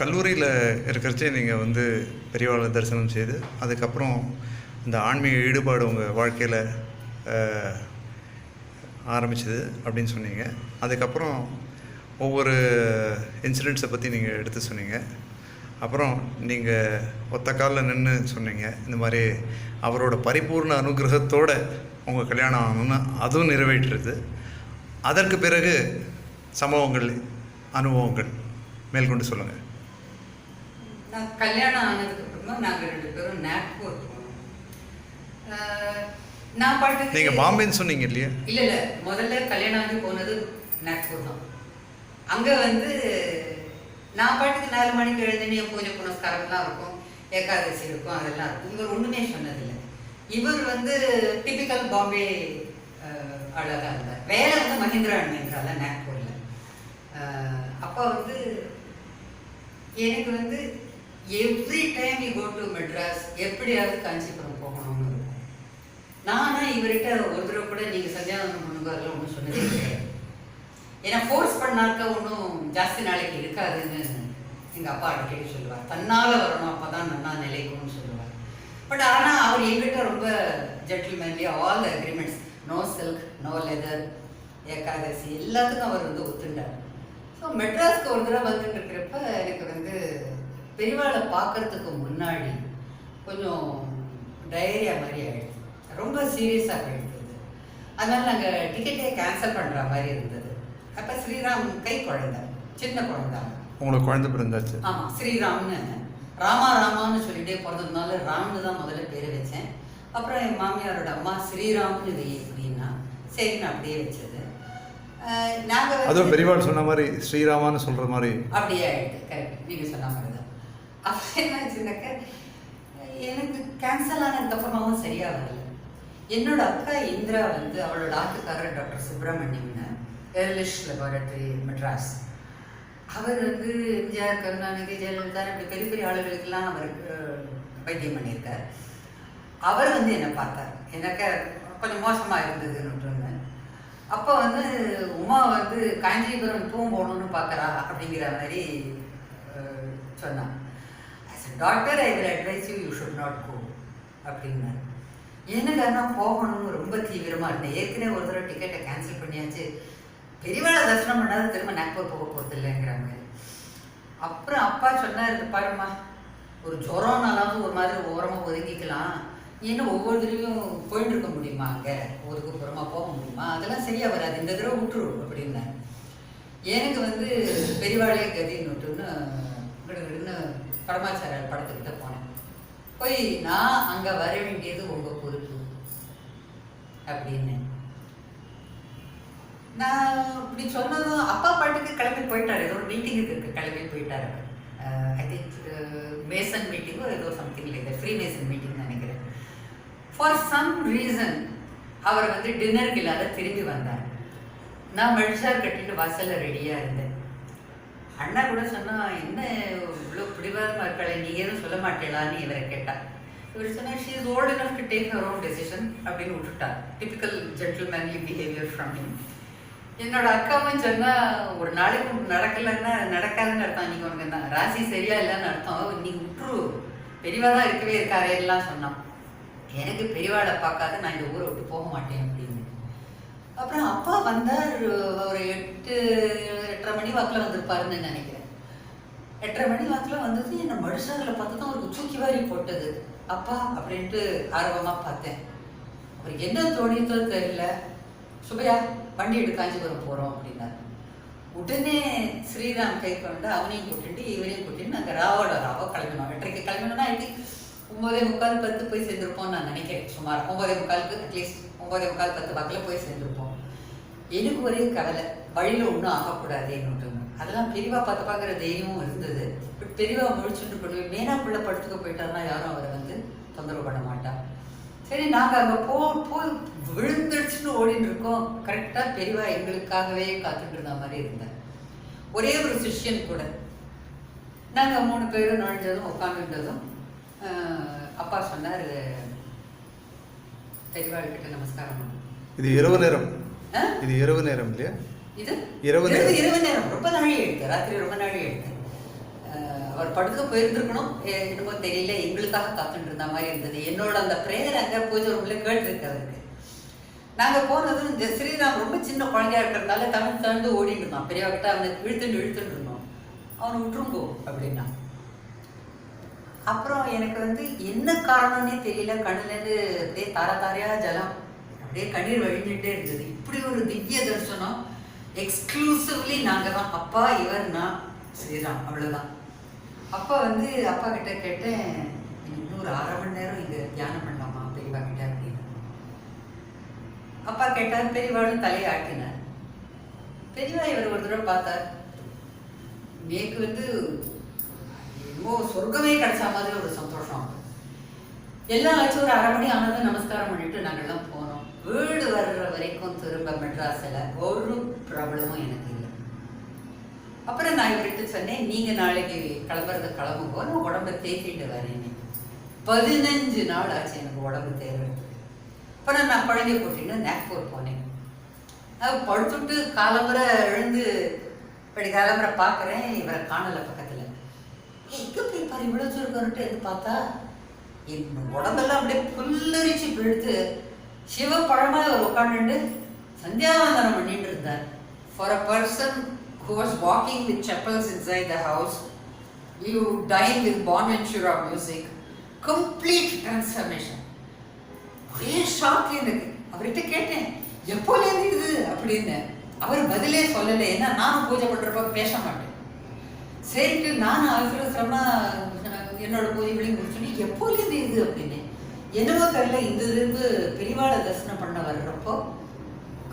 கல்லூரியில் இருக்கிறச்சே நீங்கள் வந்து பெரியவாளை தரிசனம் செய்து அதுக்கப்புறம் இந்த ஆன்மீக ஈடுபாடு உங்கள் வாழ்க்கையில் ஆரம்பிச்சது அப்படின்னு சொன்னீங்க. அதுக்கப்புறம் ஒவ்வொரு இன்சிடெண்ட்ஸை பற்றி நீங்கள் எடுத்து சொன்னீங்க. அப்புறம் நீங்கள் ஒத்த காலில் நின்று சொன்னீங்க, இந்த மாதிரி அவரோட பரிபூர்ண அனுகிரகத்தோடு உங்கள் கல்யாணம் ஆகணும்னு அதுவும் நிறைவேற்றுறது. அதற்கு பிறகு சம்பவங்கள், அனுபவங்கள் மேற்கொண்டு சொல்லுங்கள். நான் கல்யாணம் ஆனதுக்கு அப்புறமா நாங்கள் 2 பேரும் நாக்பூர் போனோம். நான் பாட்டுக்கு நீங்கள் பாம்பேன்னு சொன்னீங்க இல்லையா? இல்லை, முதல்ல கல்யாணம் ஆகி போனது நாக்பூர் தான். அங்கே வந்து நான் பாட்டுக்கு 4 மணிக்கு எழுந்தினே பூஜை புனஸ்காரம்லாம் இருக்கும், ஏகாதசி இருக்கும், அதெல்லாம் இருக்கும். இவர் ஒன்றுமே சொன்னதில்லை. இவர் வந்து டிபிக்கல் பாம்பே அழகாக இருந்தார். வேலை வந்து மஹிந்திரா அண்ட் மஹிந்திரால நாக்பூரில். அப்போ வந்து எனக்கு வந்து every time you go to Madras எப்படியாவது காஞ்சிபுரம் போகணும்னு இருக்கும். நானா இவர்கிட்ட ஒரு தடவை கூட நீங்கள் சந்தியாவந்தனம் பண்ணுங்க அதெல்லாம் ஒன்றும் சொன்னதே கிடையாது. ஏன்னா ஃபோர்ஸ் பண்ணாக்க ஒன்றும் ஜாஸ்தி நாளைக்கு இருக்காதுன்னு எங்கள் அப்பா அடிக்கடி சொல்லுவார். தன்னால் வரணும், அப்போ தான் நல்லா நிலைக்கும்னு சொல்லுவார். பட் ஆனால் அவர் எங்கிட்ட ரொம்ப gentlemanly all the agreements, no silk, no leather, Ekadashi எல்லாத்துக்கும் அவர் வந்து ஒத்துண்டார். ஸோ மெட்ராஸ்க்கு ஒரு தடவை வந்துட்டு இருக்கிறப்ப எனக்கு வந்து பெரியவாளை பார்க்கறதுக்கு முன்னாடி கொஞ்சம் டயரியா மாதிரி ஆகிடுது, ரொம்ப சீரியஸாக போயிடுது. அதனால் நாங்கள் டிக்கெட்டே கேன்சல் பண்ணுற மாதிரி இருந்தது. அப்போ ஸ்ரீராம் கை குழந்தை, சின்ன குழந்தை. உங்களுக்கு குழந்தை பிறந்தாச்சு? ஆமாம், ஸ்ரீராம்னு ராமான்னு சொல்லிட்டே பிறந்ததுனால ராம்னு தான் முதல்ல பேர் வச்சேன். அப்புறம் என் மாமியாரோட அம்மா ஸ்ரீராம்னு வை அப்படின்னா சரின்னு அப்படியே வச்சது. நாங்கள் அதுவும் பெரியவாள் சொன்ன மாதிரி ஸ்ரீராமான்னு சொல்கிற மாதிரி அப்படியே ஆகிடுது. கரெக்ட், நீங்கள் சொன்ன மாதிரி தான். அப்போ என்னாச்சுனாக்க எனக்கு கேன்சல் ஆனதுக்கப்புறமாவும் சரியாக வரல. என்னோட அக்கா இந்திரா வந்து அவளோட ஆத்துக்காரர் டாக்டர் சுப்பிரமணியம்னு எர்லிஷ் லெபார்டரி மெட்ராஸ். அவர் வந்து எம்ஜிஆர், கருணாநிதி, ஜெயலலிதா இப்படி பெரிய பெரிய ஆளுகளுக்கெல்லாம் அவருக்கு வைத்தியம் பண்ணியிருக்கார். அவர் வந்து என்னை பார்த்தார். எனக்கு கொஞ்சம் மோசமாக இருந்ததுன்னு. அப்போ வந்து உமா வந்து காஞ்சிபுரம் போகணும்னு பார்க்குறா அப்படிங்கிற மாதிரி சொன்னான். As a doctor I will advise you, you should not go அப்படின்னாரு. எனக்கு ஆனால் போகணும்னு ரொம்ப தீவிரமாக இருந்தேன். ஏற்கனவே ஒரு தடவை டிக்கெட்டை கேன்சல் பண்ணியாச்சு, பெரியவாளை தரிசனம் பண்ணாத திரும்ப நாக்பூர் போக போகிறது இல்லைங்கிற மாதிரி. அப்புறம் அப்பா சொன்னார், பாருமா ஒரு ஜுரம்னாலாவது ஒரு மாதிரி ஓரமாக ஒதுங்கிக்கலாம், ஏன்னா ஒவ்வொரு தடவையும் போயிட்டு இருக்க முடியுமா, அங்கே ஒதுக்குப்புறமா போக முடியுமா, அதெல்லாம் சரியாக வராது, இந்த தடவை விட்டுரு அப்படின்னாரு. எனக்கு வந்து பெரியவாளே கதின்னுட்டுன்னு விடுன்னு பரமாச்சாரியார் படத்துக்கிட்ட போனேன். போய் நான் அங்கே வர வேண்டியது உங்கள் பொறுப்பு அப்படின்னு நான் இப்படி சொன்னதும் அப்பா பாட்டுக்கு கிளம்பி போயிட்டார். ஏதோ ஒரு மீட்டிங்குக்கு இருக்கு, கிளம்பி போயிட்டார். ஐ திங்க் மேசன் மீட்டிங்கோ ஏதோ something like free Mason meeting நினைக்கிறேன். ஃபார் சம் ரீசன் அவர் வந்து டின்னருக்கு இல்லாத திரும்பி வந்தார். நான் மடிச்சார் கட்டிட்டு வாசலில் ரெடியாக இருந்தேன். அண்ணா கூட சொன்னால், என்ன இவ்வளோ பிடிவாதமாக இருக்காளே, நீங்கள் எதுவும் சொல்ல மாட்டேலான்னு இவரை கேட்டார். இவர் சொன்னார், she is old enough to take her own decision அப்படின்னு விட்டுட்டார். Typical gentlemanly behaviour from him. என்னோட அக்காவும் சொன்னால், ஒரு நாளைக்கு நடக்கலைன்னா நடக்காதுன்னு அர்த்தம், நீங்கள் உனக்கு என்ன ராசி சரியா இல்லைன்னு அர்த்தம், நீங்கள் விட்டுரு, பெரியவா தான் இருக்கவே இருக்காரே எல்லாம் சொன்னான். எனக்கு பெரியவாளை பார்க்காத நான் இந்த ஊரை விட்டு போக மாட்டேன் அப்படின்னு. அப்புறம் அப்பா வந்தார். ஒரு 8-8:30 மணி வாக்கில் வந்திருப்பாருன்னு நினைக்கிறேன். 8:30 மணி வாக்கில் வந்தது. என்னை மனுஷங்களை பார்த்து தான் ஒரு தூக்கி வாரி போட்டது. அப்பா அப்படின்ட்டு ஆர்வமாக பார்த்தேன். அவருக்கு என்ன தோணித்தோ தெரியல, சுபையா வண்டி எடுத்து காஞ்சிபுரம் போகிறோம் அப்படின்னாரு. உடனே ஸ்ரீராம் கை கொண்டு அவனையும் கூட்டிட்டு இவரையும் கூட்டிட்டு நாங்கள் ராவோட கிளம்பினோம். 8:30 கிளம்பினோன்னா ஐ திங்க் 9:45 10 போய் சேர்ந்துருப்போம்னு நான் நினைக்கிறேன். சுமார் 9:45 அட்லீஸ்ட் 9:45 10 வாக்கில் போய் சேர்ந்துருப்போம். எனக்கு ஒரே கவலை, வழியில் ஒன்றும் ஆகக்கூடாது என்னட்டு. அதெல்லாம் பெரியவா பார்த்துப்பாங்கிற தைரியமும் இருந்தது. பட் பெரியவா முழிச்சுட்டு கொண்டு மேனாக்குள்ள படுத்துக்க போயிட்டாருன்னா யாரும் அவரை வந்து தொந்தரவு பண்ண மாட்டா. சரி, நாங்கள் அங்கே போய் விழுந்துடுச்சுன்னு ஓடின்னு இருக்கோம். கரெக்டாக பெரியவா எங்களுக்காகவே காத்துட்டு இருந்த மாதிரி இருந்தேன். ஒரே ஒரு சிஷ்யன் கூட. நாங்கள் 3 பேரும் நுழைஞ்சதும் உட்காந்துட்டதும் அப்பா சொன்னார், பெரியவாள்கிட்ட நமஸ்காரம் பண்ணு. இது இரவு நேரம், இது இரவு நேரம் இல்லையா? இது இரவு நேரம், இரவு நேரம் ரொம்ப நாளே எடுத்து, ராத்திரி ரொம்ப நாளே எடுத்து. அவர் படுக்க போயிருந்துருக்கணும், என்னமோ தெரியல, எங்களுக்காக காத்துட்டு இருந்த மாதிரி இருந்தது. என்னோட அந்த ப்ரேயர் அங்கே பூஜை ரூம்ல கேட்டுருக்கு அவருக்கு. நாங்கள் போனதும் இந்த ஸ்ரீராம் ரொம்ப சின்ன குழந்தையா இருக்கிறதுனால தமிழ் தாண்டு ஓடிட்டு இருந்தான். பெரியவா கிட்ட அவனுக்கு இழுத்துட்டு இருந்தோம். அவனை விட்டுருங்கோ அப்படின்னா. அப்புறம் எனக்கு வந்து என்ன காரணம்னே தெரியல, கண்ணுலேருந்து அப்படியே தாரையா ஜலம் அப்படியே கண்ணீர் வழிஞ்சுட்டே இருந்தது. இப்படி ஒரு திவ்ய தரிசனம் எக்ஸ்க்ளூசிவ்லி நாங்கள் தான், அப்பா இவர் நான் ஸ்ரீராம், அவ்வளோதான். அப்பா வந்து அப்பா கிட்ட கேட்டேன், இன்னொரு 1/2 மணி நேரம் இங்கே தியானம் பண்ணலாமா பெரியவா கிட்ட அப்படின்னு. அப்பா கேட்டார், பெரியவாளும் தலையை ஆட்டினார். பெரியவா இவர் ஒரு தடவை பார்த்தார். மேற்கு வந்து என்னமோ சொர்க்கமே கிடைச்ச மாதிரி ஒரு சந்தோஷம். எல்லாம் ஆச்சு. ஒரு 1/2 மணி ஆனதும் நமஸ்காரம் பண்ணிட்டு நாங்கள்லாம் போனோம். வீடு வர்ற வரைக்கும் திரும்ப மெட்ராஸில் ஒரு ப்ராப்ளமும் எனக்கு இல்லை. அப்புறம் நான் இவர்கிட்ட சொன்னேன், நீங்கள் நாளைக்கு கிளம்புங்கோ, நான் உடம்பை தேய்ச்சிட்டு வரேன். 15 நாள் ஆச்சு எனக்கு உடம்பு தேர்றதுக்கு. அப்புறம் நான் குழந்தைய போட்டின்னு நாக்பூர் போனேன். அது படுத்துட்டு காலம்புரை எழுந்து இப்படி காலம்புரை பார்க்குறேன், இவரை காணலை பக்கத்தில். எங்கே போய் பாரு இவ்வளோ சுருக்கன்ட்டு எது பார்த்தா என் உடம்பெல்லாம் அப்படியே புல்லரிச்சு போயிடுத்து. சிவப்பழமாக அவர் உட்காந்துட்டு சந்தியாவந்தனம் பண்ணிட்டு இருந்தார். For a person who was walking with chapels inside the house, you dine with Bonaventura music, complete transformation. ஒரே ஷாக் எனக்கு. அவர்கிட்ட கேட்டேன், எப்போலேருந்து இது அப்படின்னு. அவர் பதிலே சொல்லலை. ஏன்னா நானும் பூஜை பண்ணுறப்ப பேச மாட்டேன். சரிட்டு நானும் அவசரமா என்னோட பூஜைகளையும் முடிச்சோன்னே, எப்போலேருந்து இது அப்படின்னு. என்னவோ தெரியல, இந்த இருந்து பெரியவாளை தரிசனம் பண்ண வர்றப்போ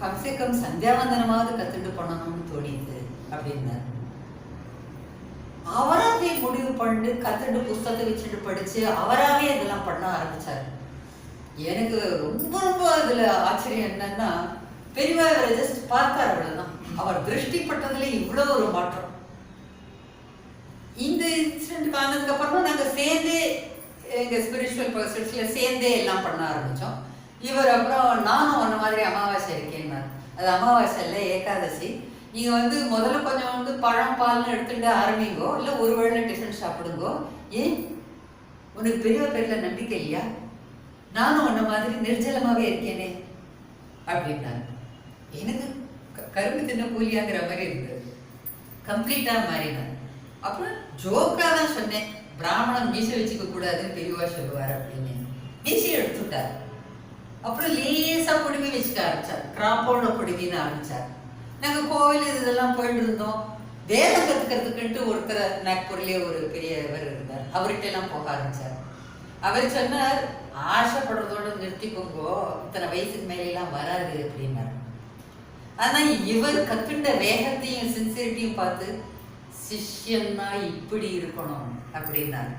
கம்சே கம் சந்தியாவந்தனமாவது கத்துட்டு பண்ணணும்னு தோணிது அப்படின்னாரு. அவராகவே முடிவு பண்ணி கத்துட்டு புஸ்தகத்தை வச்சுட்டு படிச்சு அவராகவே இதெல்லாம் பண்ண ஆரம்பிச்சாரு. எனக்கு ரொம்ப ரொம்ப அதுல ஆச்சரியம் என்னன்னா, பெரியவா இவரை ஜஸ்ட் பார்த்தார், அவ்வளவுதான். அவர் திருஷ்டிப்பட்டதுல இவ்வளவு ஒரு மாற்றம். இந்த இன்சிடென்ட் ஆனதுக்கு அப்புறமா நாங்கள் சேர்ந்தே எங்கள் ஸ்பிரிச்சுவல் பர்சன்ஸ்ல சேர்ந்தே எல்லாம் பண்ண ஆரம்பித்தோம். இவர் அப்புறம் நானும் ஒன்ன மாதிரி அமாவாசை இருக்கேன்னார். அது அமாவாசை இல்லை, ஏகாதசி. நீங்கள் வந்து முதல்ல கொஞ்சம் வந்து பழம் பால்னு எடுத்துகிட்டு ஆரம்பிங்கோ, இல்லை ஒரு வேளை டிஃபன் சாப்பிடுங்கோ. ஏன் உனக்கு பெரியவா பேரில் நம்பிக்கை இல்லையா? நானும் ஒன்ன மாதிரி நிர்ஜலமாகவே இருக்கேனே அப்படின்னாரு. எனக்கு கரும்பு தின்ன கூலியாங்கிற மாதிரி இருந்தது. கம்ப்ளீட்டாக மாறினார். அப்புறம் ஜோக்காக தான் சொன்னேன், பிராமணன் மீசை வச்சுக்க கூடாதுன்னு பெரியவா சொல்லுவார் அப்படின்னு. மீசையை எடுத்துட்டார். அப்புறம் லேசாக குடுமி வச்சுக்க ஆரம்பிச்சார். கிராப்போட குடுமின்னு ஆரம்பிச்சார். நாங்கள் கோவில் இதெல்லாம் போயிட்டு இருந்தோம். வேதம் கற்றுக்கிறதுக்குன்ட்டு ஒருத்தர் நாக்பூர்லேயே ஒரு பெரியவர் இருந்தார். அவர்கிட்ட எல்லாம் போக ஆரம்பிச்சார். அவர் சொன்னார், ஆசைப்படுறதோட நிறுத்திக்கோங்கோ, இத்தனை வயசுக்கு மேலாம் வராது அப்படின்னார். ஆனால் இவர் கற்றுண்ட வேகத்தையும் சின்சியரிட்டியும் பார்த்து, சிஷ்யன்னா இப்படி இருக்கணும் அப்படின்னாரு.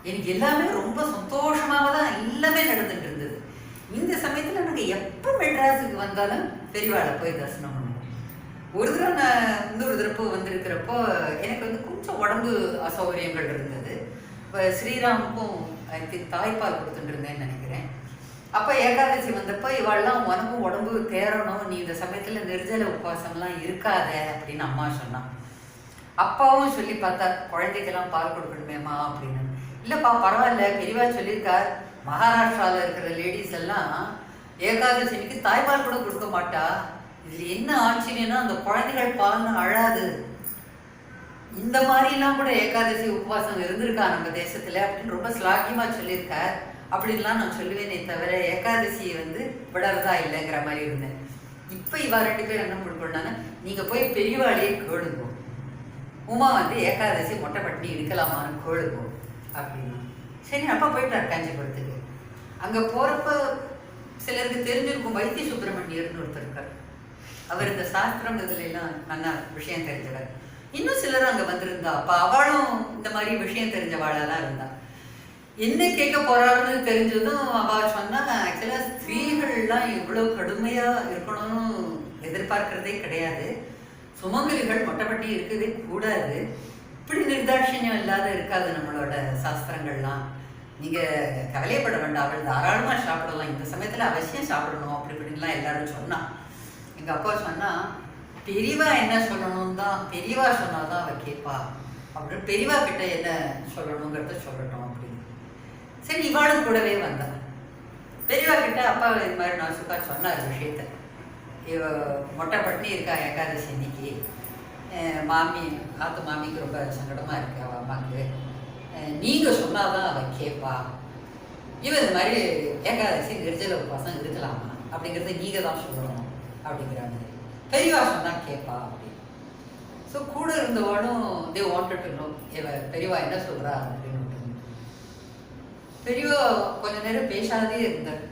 எனக்கு எல்லாமே ரொம்ப சந்தோஷமாக தான் எல்லாமே நடந்துட்டு இருந்தது. இந்த சமயத்தில் எனக்கு எப்போ மெட்ராஸுக்கு வந்தாலும் பெரியவாளை போய் தரிசனம் பண்ணுவோம். ஒரு தடவை நான் இன்னொரு தடவை வந்திருக்கிறப்போ எனக்கு வந்து கொஞ்சம் உடம்பு அசௌகரியங்கள் இருந்தது. இப்போ ஸ்ரீராமுக்கும் தாய்ப்பால் கொடுத்துட்டு இருந்தேன்னு நினைக்கிறேன். அப்போ ஏகாதசி வந்தப்போ இவாள்லாம் உனக்கும் உடம்பு தேரணும், நீ இந்த சமயத்தில் நிர்ஜல உபவாசம்லாம் இருக்காத அப்படின்னு அம்மா சொன்னான். அப்பாவும் சொல்லி பார்த்தா, குழந்தைக்கெல்லாம் பால் கொடுக்கணுமேம்மா அப்படின்னு. இல்லைப்பா பரவாயில்ல, பெரியவா சொல்லியிருக்கார், மகாராஷ்டிராவில் இருக்கிற லேடிஸ் எல்லாம் ஏகாதசிக்கு தாய்ப்பால் கூட கொடுக்க மாட்டா. இதில் என்ன ஆச்சரியம்னா, அந்த குழந்தைகள் பால்னு அழாது. இந்த மாதிரிலாம் கூட ஏகாதசி உபவாசம் இருந்திருக்கா நம்ம தேசத்தில் அப்படின்னு ரொம்ப ஸ்லாகியமாக சொல்லியிருக்கார். அப்படின்லாம் நான் சொல்லுவேனே தவிர ஏகாதசியை வந்து விடறதா இல்லைங்கிற மாதிரி இருந்தேன். இப்போ இவா 2 பேர் என்ன முடிவு, நீங்கள் போய் பெரியவாளையே கேளுங்க, உமா வந்து ஏகாதசி மொட்டை பட்டி இருக்கலாமான்னு கேளுங்க அப்படின்னா. சரி, அப்பா போயிட்டார் காஞ்சிபுரத்துக்கு. அங்கே போகிறப்ப சிலருக்கு தெரிஞ்சிருக்கும், வைத்திய சுப்பிரமணியர்னு ஒருத்தர் இருக்கார். அவர் இந்த சாஸ்திரம் இதுலாம் நல்லா விஷயம் தெரிஞ்சவர். இன்னும் சிலரும் அங்கே வந்திருந்தா. அப்போ அவளும் இந்த மாதிரி விஷயம் தெரிஞ்சவாளாலாம் இருந்தா. என்ன கேட்க போறாருன்னு தெரிஞ்சதும் அவள் சொன்னா, ஆக்சுவலாக ஸ்திரீகள்லாம் இவ்வளோ கடுமையாக இருக்கணும்னு எதிர்பார்க்கறதே கிடையாது. சுமங்கலிகள் மொட்டைப்பட்டி இருக்கவே கூடாது. இப்படி நிர்தாட்சியம் இல்லாத இருக்காது நம்மளோட சாஸ்திரங்கள்லாம். நீங்கள் கவலையப்பட வேண்டாம், அவள் தாராளமாக சாப்பிடலாம், இந்த சமயத்தில் அவசியம் சாப்பிடணும் அப்படி இப்படின்லாம் எல்லாரும் சொன்னான். எங்கள் அப்பா சொன்னால், பெரியவா என்ன சொல்லணும் தான், பெரியவா சொன்னாதான் அவள் கேட்பா அப்படின்னு பெரியவா கிட்ட என்ன சொல்லணுங்கிறத சொல்லட்டும் அப்படின்னு. சரி, இவாளும் கூடவே வந்தா. பெரியவா கிட்ட அப்பா இது மாதிரி நாசுக்கா சொன்னார் விஷயத்த. இவ மொட்டை பட்டினி இருக்கா ஏகாதசி அன்னைக்கு, மாமி ஆத்து மாமிக்கு ரொம்ப சங்கடமாக இருக்கு அவள் அம்மாவுக்கு, நீங்கள் சொன்னாதான் அவள் கேட்பா, இவன் இந்த மாதிரி ஏகாதசி நிர்ஜல உபவாசம் இருக்கலாமா அப்படிங்கிறத நீங்கள் தான் சொல்லணும் அப்படிங்கிறாங்க. பெரியவா சொன்னால் கேட்பா அப்படின்னு. ஸோ கூட இருந்தவாளும் தே வாண்டட் டு நோ இவ பெரியவா என்ன சொல்கிறா அப்படின்னு. பெரியவா கொஞ்ச நேரம் பேசாதே இருந்தார்.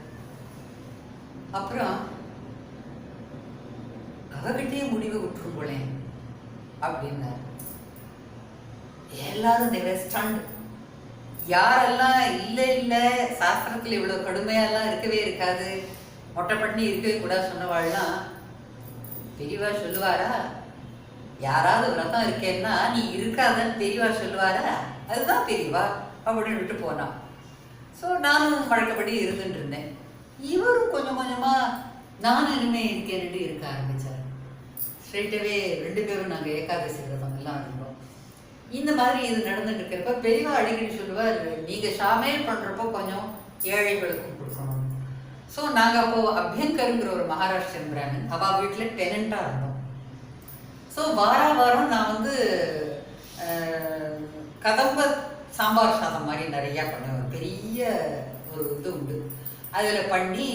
அப்புறம் அவகிட்டே முடிவு விட்டுரும் போலேன் அப்படின்னார். எல்லாரும் ஸ்டண்ட். யாரெல்லாம் இல்லை இல்லை சாஸ்திரத்தில் இவ்வளோ கடுமையெல்லாம் இருக்கவே இருக்காது, மொட்டை பண்ணி இருக்கவே கூடாது சொன்னவாள்லாம், பெரியவா சொல்லுவாரா யாராவது விரதம் இருக்கேன்னா நீ இருக்காதன்னு பெரியவா சொல்லுவாரா, அதுதான் பெரியவா அப்படின்னு விட்டு போனான். ஸோ நானும் வழக்கப்படி இருந்துட்டு இருந்தேன். இவரும் கொஞ்சம் கொஞ்சமாக நான் இனிமே இருக்கேன்னு இருக்க ஆரம்பித்தார். ஸ்ட்ரெயிட்டாகவே 2 பேரும் நாங்கள் ஏகாதசி விரதம் எல்லாம் இருந்தோம். இந்த மாதிரி இது நடந்துட்டு இருக்கிறப்ப பெரியவா அடிக்கடி சொல்லுவார், நீங்கள் சமையல் பண்ணுறப்போ கொஞ்சம் ஏழைகளுக்கும் கொடுக்கணும். ஸோ நாங்கள் அப்போது அபியங்கருங்கிற ஒரு மகாராஷ்டிரன் பிராமன் அவள் வீட்டில் டெனண்ட்டாக இருந்தோம். ஸோ வாரம் நான் வந்து கதம்ப சாம்பார் சாதம் மாதிரி நிறையா பண்ணுவேன். பெரிய ஒரு இது உண்டு, அதில் பண்ணி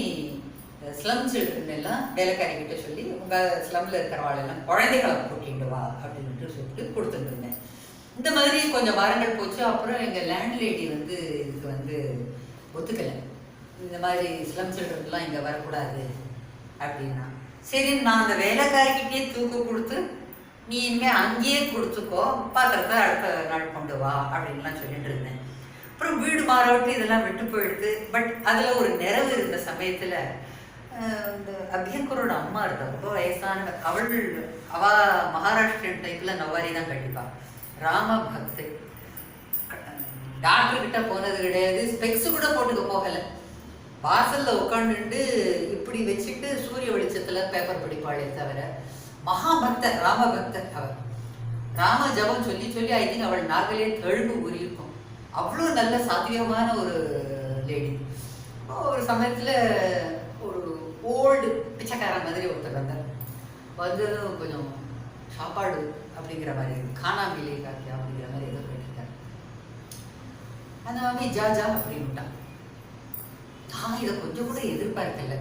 ஸ்லம் சில்ட்ரன் வேலைக்காரிக்கிட்ட சொல்லி உங்கள் ஸ்லம்மில் இருக்கிறவாளெல்லாம் குழந்தைகளை கூட்டிகிட்டு வா அப்படின்ட்டு சொல்லிட்டு கொடுத்துட்டு இருந்தேன். இந்த மாதிரி கொஞ்சம் வாரங்கள் போச்சு. அப்புறம் எங்கள் லேண்ட்லேடி வந்து இதுக்கு வந்து ஒத்துக்கலை, இந்த மாதிரி ஸ்லம் சில்ட்ரன்லாம் இங்கே வரக்கூடாது அப்படின்னா. சரி, நான் அந்த வேலைக்காரிக்கிட்டே தூக்கு கொடுத்து நீ இனிமேல் அங்கேயே கொடுத்துக்கோ, பாத்திரத்தை அடுத்த நாள் கொண்டு வா அப்படின்லாம் சொல்லிட்டு இருந்தேன். அப்புறம் வீடு மாறவிட்டு இதெல்லாம் விட்டு போயிடுது. பட் அதில் ஒரு நிறைவு இருந்த சமயத்தில் இந்த அபியங்கரோட அம்மா இருந்தா, ரொம்ப வயசான அவள் மகாராஷ்டிரன் டைப்பில் நவாரி தான் கட்டிப்பாள், ராம பக்தி. டாக்டர்கிட்ட போனது கிடையாது, ஸ்பெக்ஸு கூட போட்டுக்க போகலை. வாசலில் உட்காந்துட்டு இப்படி வச்சுட்டு சூரிய வெளிச்சத்தில் பேப்பர் படிப்பாளே தவிர மகாபக்தர், ராமபக்தர். அவர் ராம ஜபம் சொல்லி சொல்லி ஐ திங்க் அவள் நார்களே தழும்பு ஊறியிருக்கும். அவ்வளோ நல்ல சாத்தியமான ஒரு லேடி. ஒரு சமயத்தில் ஒரு ஓல்டு பிச்சைக்காரன் மாதிரி ஒருத்தர் வந்தார். வந்ததும் கொஞ்சம் சாப்பாடு அப்படிங்கிற மாதிரி காணாமலே காக்கியா அப்படிங்கிற மாதிரி ஏதோ கேட்டிருக்காரு. அந்த மாமி ஜா ஜா அப்படின்ட்டான். நான் இதை கொஞ்சம் கூட எதிர்பார்க்கல.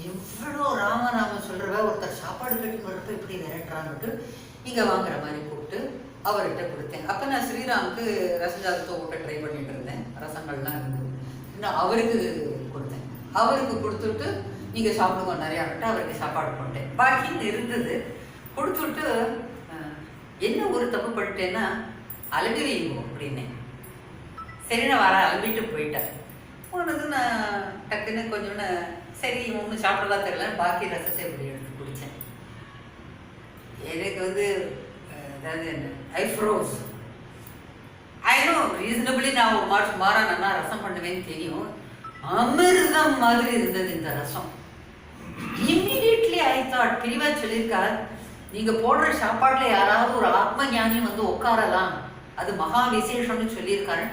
எவ்வளோ ராமராமன் சொல்கிறவ ஒருத்தர் சாப்பாடு கட்டி வரப்போ இப்படி விரட்டுறான்னுட்டு இங்கே வாங்குற மாதிரி கூப்பிட்டு அவர்கிட்ட கொடுத்தேன். அப்போ நான் ஸ்ரீராமுக்கு ரசஜாதத்தை ஊட்ட ட்ரை பண்ணிட்டு இருந்தேன். ரசங்கள்லாம் இருந்தது. இன்னும் அவருக்கு கொடுத்தேன். அவருக்கு கொடுத்துட்டு நீங்கள் சாப்பிடுவோம் நிறையான்ட்டு அவருக்கு சாப்பாடு போட்டேன். பாக்கின்னு இருந்தது கொடுத்துட்டு என்ன ஒரு தப்பு பண்ணிட்டேன்னா அலகு வைவோம் அப்படின்னேன். சரி, நான் வர அலம்பிட்டு போயிட்டேன். போனது நான் டக்குன்னு கொஞ்சோன்னு சரி ஒன்று சாப்பிட்றதா தெரியலன்னு பாக்கி ரசத்தை இப்படி எடுத்து குடித்தேன். எனக்கு வந்து அதாவது என்ன ஐஃப்ரோஸ் ஐநோ ரீசனபிளி நான் ஒரு மாற்று மாறானா ரசம் பண்ணுவேன்னு தெரியும். அமிர்தம் மாதிரி இருந்தது இந்த ரசம். இம்மிடியட்லி ஐ தாட், பிரிவா சொல்லியிருக்கார், நீங்கள் போடுற சாப்பாட்டில் யாராவது ஒரு ஆத்ம ஞானி வந்து உட்காரலாம், அது மகா விசேஷம்னு சொல்லியிருக்காரு.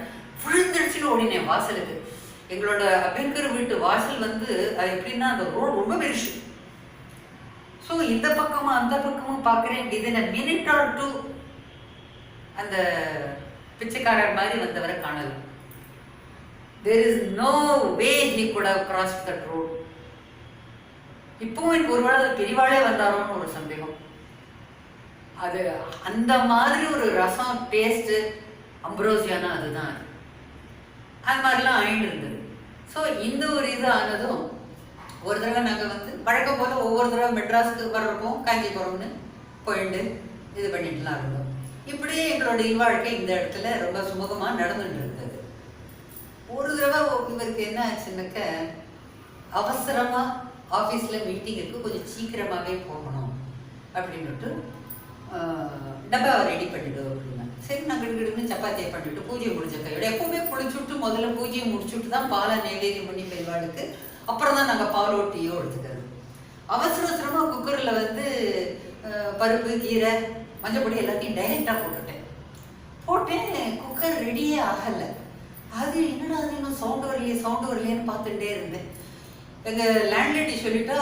விழுந்துடுச்சுன்னு ஓடினேன் வாசலுக்கு. எங்களோட அபியங்கர் வீட்டு வாசல் வந்து அது எப்படின்னா அந்த ரோடு ரொம்ப பெருசு. ஸோ இந்த பக்கமும் அந்த பக்கமும் பார்க்குறேன். இதில் மினிட் ஆர் 2 அந்த பிச்சைக்காரர் மாதிரி வந்தவரை காணல. There is no way he could have crossed that road. இப்பவும் எனக்கு ஒருவேளை அது பெரியவாளே வந்தாரோன்னு ஒரு சந்தேகம். அது அந்த மாதிரி ஒரு ரசம் டேஸ்ட்டு அம்ப்ரோசியானா அதுதான். அது மாதிரிலாம் ஆயிட்டு இருந்தது. ஸோ இந்த ஒரு இது ஆனதும் ஒரு தடவை நாங்கள் வந்து வழக்கம் போல் ஒவ்வொரு தடவை மெட்ராஸுக்கு வர்றப்போ காஞ்சிபுரம்னு போயிட்டு இது பண்ணிட்டுலாம் இருந்தோம். இப்படியே எங்களோட இல்வாழ்க்கை இந்த இடத்துல ரொம்ப சுமூகமாக நடந்துட்டு இருந்தது. ஒரு தடவை இவருக்கு என்ன ஆச்சுன்னாக்க, அவசரமாக ஆஃபீஸில் மீட்டிங் இருக்குது, கொஞ்சம் சீக்கிரமாகவே போகணும் அப்படின்னுட்டு டப்பா ரெடி பண்ணிவிடு அப்படின்னா. சரி, நாங்கள் கிடுக்கிடுன்னு சப்பாத்தியை பண்ணிவிட்டு பூஜையை முடிஞ்ச கையோட எப்போவுமே குளிச்சுட்டு முதல்ல பூஜையை முடிச்சுட்டு தான் பாலை நைவேத்தியம் பண்ணி பெரியவாளுக்கு அப்புறம் தான் நாங்கள் பால் ஓட்டியோ எடுத்துக்கிறது. அவசர அவசரமாக குக்கரில் வந்து பருப்பு, கீரை, மஞ்சப்பொடி எல்லாத்தையும் டைரெக்டாக போட்டுட்டேன். போட்டேன், குக்கர் ரெடியே ஆகலை. அது என்னடா அது இன்னும் சவுண்டு வரலையேன்னு பார்த்துட்டே இருந்தேன். எங்கள் லேண்ட்லேடி சொல்லிட்டா,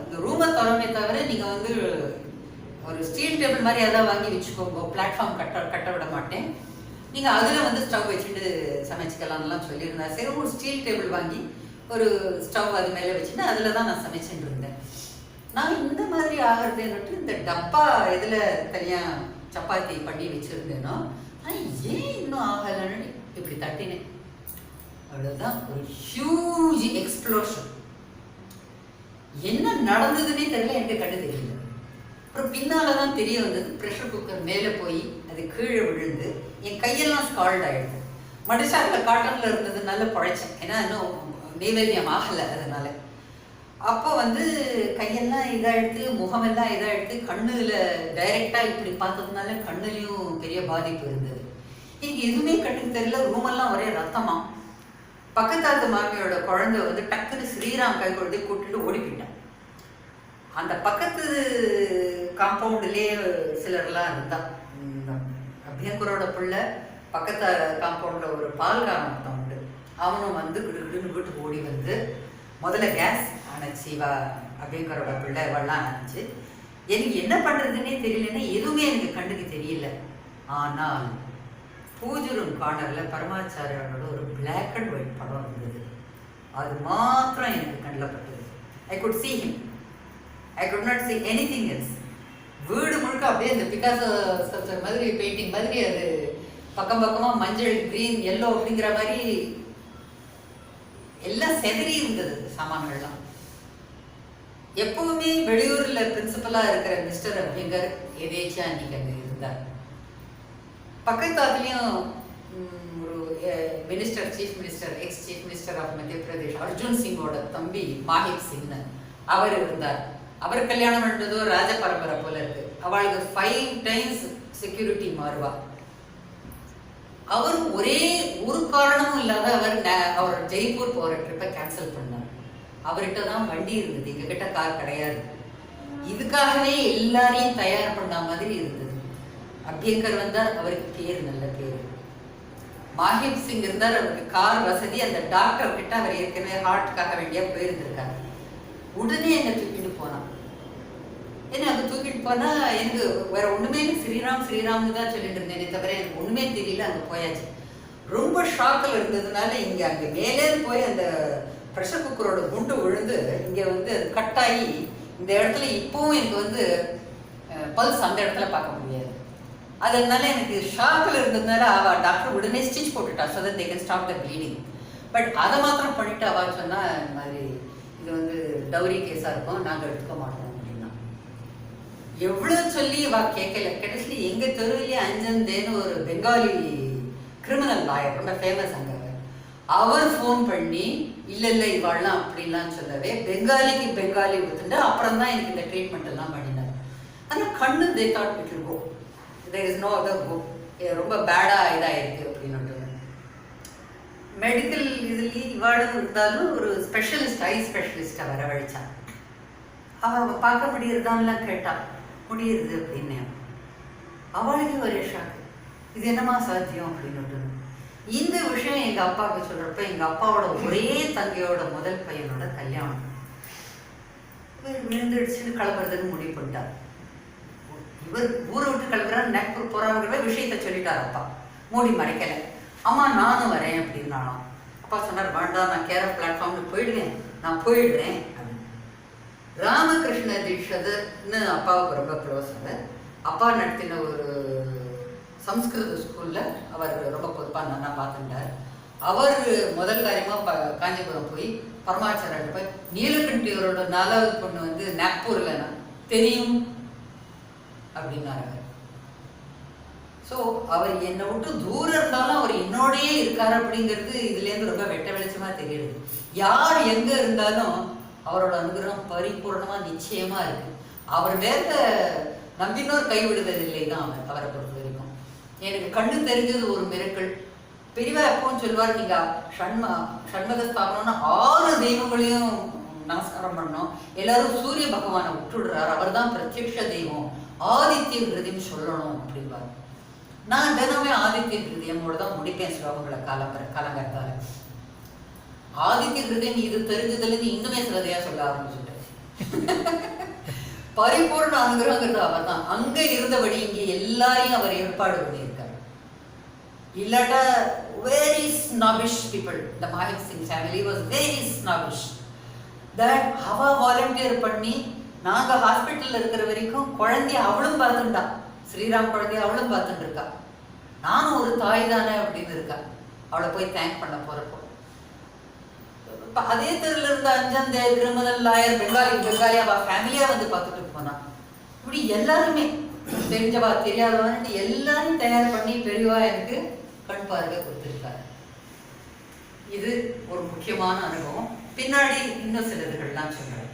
இந்த ரூமை தரமே தவிர நீங்கள் வந்து ஒரு ஸ்டீல் டேபிள் மாதிரி எதாவது வாங்கி வச்சுக்கோங்க, பிளாட்ஃபார்ம் கட்ட விட மாட்டேன், நீங்கள் அதில் வந்து ஸ்டவ் வச்சுட்டு சமைச்சிக்கலாம்லாம் சொல்லியிருந்தேன். சரி, ஒரு ஸ்டீல் டேபிள் வாங்கி ஒரு ஸ்டவ் அது மேலே வச்சுட்டு அதில் தான் நான் சமைச்சுட்டு இருந்தேன். நான் இந்த மாதிரி ஆகிறதுன்னுட்டு இந்த டப்பா இதில் தனியாக சப்பாத்தி பண்ணி வச்சுருந்தேனோ, ஆனால் ஏன் இன்னும் ஆகலைன்னு இப்படி தட்டினேன். அவ்வளோதான், ஒரு ஹியூஜ் எக்ஸ்ப்ளோஷன். என்ன நடந்ததுன்னே தெரியல, எனக்கு கண்டு தெரியல. அப்புறம் பின்னால தான் தெரிய வந்தது, ப்ரெஷர் குக்கர் மேலே போய் அது கீழே விழுந்து என் கையெல்லாம் ஸ்கால்ட் ஆகிடுது. மடிசாரில் காட்டனில் இருந்ததுனால பழைச்சேன், ஏன்னா இன்னும் நைவேத்தியம் ஆகலை அதனால. அப்போ வந்து கையெல்லாம் இதாகிடுது, முகமெல்லாம் இதாகிடுது, கண்ணில் டைரெக்டாக இப்படி பார்த்ததுனால கண்ணுலேயும் பெரிய பாதிப்பு இருந்தது. எனக்கு எதுவுமே கண்ணுக்கு தெரியல, ரூமெல்லாம் ஒரே ரத்தமா. பக்கத்தாத்து மாமியோட குழந்தை வந்து டக்குன்னு ஸ்ரீராம் கை குழந்தை கூட்டிட்டு ஓடி போயிட்டான். அந்த பக்கத்து காம்பவுண்ட்லேயே சிலர்லாம் இருந்தா. அபியங்கரோட பிள்ளை பக்கத்து காம்பவுண்டில் ஒரு பால்காரன் ஒருத்தன் உண்டு, அவனும் வந்து கிடுகிடுன்னு வீட்டுக்கு ஓடி வந்து முதல்ல கேஸ் அணைச்சி அபியங்கரோட பிள்ளை வெள்ளம் அணைச்சி. எனக்கு என்ன பண்ணுறதுன்னே தெரியலன்னா எதுவுமே எனக்கு கண்ணுக்கு தெரியல. ஆனால் பூஜரும் கார்னரில் பரமாச்சாரியோட ஒரு பிளாக் அண்ட் ஒயிட் படம் இருந்தது. அது மாத்திரம் எனக்கு கண்ணில் பட்டது. I could see him. I could not see anything else. வீடு முழுக்க அப்படியே இந்த பிகாசோ ஸ்கல்ப்சர் மாதிரி பெயிண்டிங் மாதிரி அது பக்கம் பக்கமாக மஞ்சள், கிரீன், எல்லோ அப்படிங்கிற மாதிரி எல்லாம் செதறி இருந்தது சாமான்கள்லாம். எப்பவுமே வெளியூரில் பிரின்சிபலாக இருக்கிற மிஸ்டர் அபியங்கர் எதேச்சா அன்னைக்கு அங்கே இருந்தார். பக்கத்தாத்துலேயும் ஒரு minister, chief minister, ex chief minister of Madhya Pradesh Arjun சிங்கோட தம்பி மாஹிப் சிங்னு அவர் இருந்தார். அவர் கல்யாணம் பண்ணுறதோ ராஜ பரம்பரை போல இருக்கு. அவளுக்கு 5 times செக்யூரிட்டி மாறுவா. அவர் ஒரே ஒரு காரணமும் இல்லாத அவர் ஜெய்ப்பூர் போகிற ட்ரிப்பை கேன்சல் பண்ணார். அவர்கிட்ட தான் வண்டி இருந்தது, எங்ககிட்ட கார் கிடையாது. இதுக்காகவே எல்லாரையும் தயார் பண்ண மாதிரி இருந்தது. அபியங்கர் வந்தார், அவருக்கு பேர் நல்ல பேர். மாஹிப் சிங் இருந்தார், அவருக்கு கார் வசதி. அந்த டாக்டர் கிட்ட அவர் ஏற்கனவே ஹார்ட்டுக்காக வேண்டியா போயிருந்திருக்காரு. உடனே என்னை தூக்கிட்டு போனான். என்ன அங்கே தூக்கிட்டு போனா எனக்கு வேற ஒண்ணுமே இல்லை, ஸ்ரீராம்னு தான் சொல்லிட்டு இருந்தேனே தவிர எனக்கு ஒண்ணுமே தெரியல. அங்கே போயாச்சு. ரொம்ப ஷாக்கில் இருந்ததுனால அங்கே மேலே போய் அந்த ப்ரெஷர் குக்கரோட குண்டு விழுந்து இங்கே வந்து அது கட்டாகி இந்த இடத்துல இப்போவும் எனக்கு வந்து பல்ஸ் அந்த இடத்துல பார்க்க முடியாது. அதனால எனக்கு ஷாக்கில் இருந்ததுனால அவள் டாக்டர் உடனே ஸ்டிச் போட்டுட்டா, so that they can stop the bleeding. But அதை மாத்திரம் பண்ணிட்டு அவள் சொன்னா, இந்த மாதிரி இது வந்து டவுரி கேஸாக இருக்கும், நாங்கள் எடுத்துக்க மாட்டோம் அப்படின்னா. எவ்வளோ சொல்லி கேட்கல. கடைசி எங்கள் தெருவிலேயே அஞ்சந்தேன்னு ஒரு பெங்காலி கிரிமினல் லாயர், ரொம்ப ஃபேமஸ் அங்கே, அவர் ஃபோன் பண்ணி இல்லை இவாள்லாம் அப்படின்லாம் சொல்லவே பெங்காலி ஊத்துட்டு அப்புறம் தான் எனக்கு இந்த ட்ரீட்மெண்ட் எல்லாம் பண்ணினார். ஆனால் கண்ணு they thought it will go, there is no other go, ரொம்ப பேடாக இதாகிருக்கு அப்படின்னு. மெடிக்கல் இதுலேயும் இவாளும் இருந்தாலும் ஒரு ஸ்பெஷலிஸ்ட், ஐ ஸ்பெஷலிஸ்ட்டை வரவழைச்சான். அவள் பார்க்க முடியுறதான்லாம் கேட்டாள். முடியுது அப்படின்னு. அவளுக்கு ஒரே ஷாக்கு, இது என்னமா சாத்தியம் அப்படின்னு. இந்த விஷயம் எங்கள் அப்பாவுக்கு சொல்கிறப்ப எங்கள் அப்பாவோட ஒரே தங்கையோட முதல் பையனோட கல்யாணம். விழுந்துடுச்சுன்னு கிளம்புறதுன்னு முடிவு பண்ணிட்டார். இவர் ஊரை விட்டு கிளம்புறாரு, நாக்பூர் போகிறாங்கிற விஷயத்த சொல்லிட்டார் அப்பா, மூடி மறைக்கலை. அம்மா நானும் வரேன் அப்படின்னாலாம். அப்பா சொன்னார், வேண்டாம், நான் கேரள பிளாட்ஃபார்ம்ல போயிடுவேன், நான் போயிடுறேன் அப்படின்னு. ராமகிருஷ்ண தீட்சிதர்னு அப்பாவுக்கு ரொம்ப க்ளோஸ். அப்பா நடத்தின ஒரு சம்ஸ்கிருத ஸ்கூலில் அவர் ரொம்ப பொறுப்பாக நல்லா பார்த்துட்டார். அவர் முதல் காரியமாக காஞ்சிபுரம் போய் பரமாச்சாரிட்ட போய் நீலகண்டியரோட 4வது பொண்ணு வந்து நாக்பூரில் தெரியும் அப்படின்னாரு. ஸோ அவர் என்னை விட்டு தூரம் இருந்தாலும் அவர் என்னோடையே இருக்கார் அப்படிங்கிறது இதுலேருந்து ரொம்ப வெட்ட வெளிச்சமாக தெரியுது. யார் எங்கே இருந்தாலும் அவரோட அனுகிரகம் பரிபூர்ணமாக நிச்சயமாக இருக்குது. அவர் வேற நம்பினோர் கைவிடுவதில்லை தான் அவரை பொறுத்த வரைக்கும். எனக்கு கண்ணு தெரிஞ்சது ஒரு மிரக்கல். பெரியவா எப்பவும் சொல்வார், நீங்கள் ஷண்மக ஸ்தாபனம்னா 6 தெய்வங்களையும் நமஸ்காரம் பண்ணோம். எல்லாரும் சூரிய பகவானை விட்டுடுறார், அவர் தான் பிரத்யக்ஷ தெய்வம், ஆதித்ய ஹிருதின்னு சொல்லணும் அப்படின்வார். நான் தினமே ஆதித்ய ஹிருதயமோட தான் முடிப்பேன் ஸ்லோகங்களை காலங்கத்தால. ஆதித்ய ஹிருதயம் இது தெரிஞ்சதுலேருந்து இன்னுமே சிலதையா சொல்ல ஆரம்பிச்சுட்டேன். பரிபூர்ண அனுகிரகங்கிறது அவர் தான். அங்க இருந்தபடி இங்கே எல்லாரையும் அவர் ஏற்பாடு பண்ணியிருக்காரு. இல்லாட்டா very snobbish people. The Mahim Singh family was very snobbish. That அவ வாலண்டியர் பண்ணி நாங்க ஹாஸ்பிட்டல்ல இருக்கிற வரைக்கும் குழந்தைய அவளும் பார்த்துட்டா. ஸ்ரீராம் குழந்தைய அவளும் பார்த்துட்டு இருக்கா. நானும் ஒரு தாய் தானே அப்படின்னு இருக்கா. அவளை போய் தேங்க் பண்ண போறப்போ அதே தெருல இருந்த அஞ்சன் தே கிரிமினல் லாயர் பெங்காலி அவ ஃபேமிலியா வந்து பார்த்துட்டு போனா. இப்படி எல்லாருமே தெரிஞ்சவா தெரியாதவான்னு எல்லாரும் தயார் பண்ணி பெரியவா எனக்கு கண் பார்வை கொடுத்துருக்காரு. இது ஒரு முக்கியமான அனுபவம். பின்னாடி இன்னும் சிலர்கள்லாம் சொல்றேன்.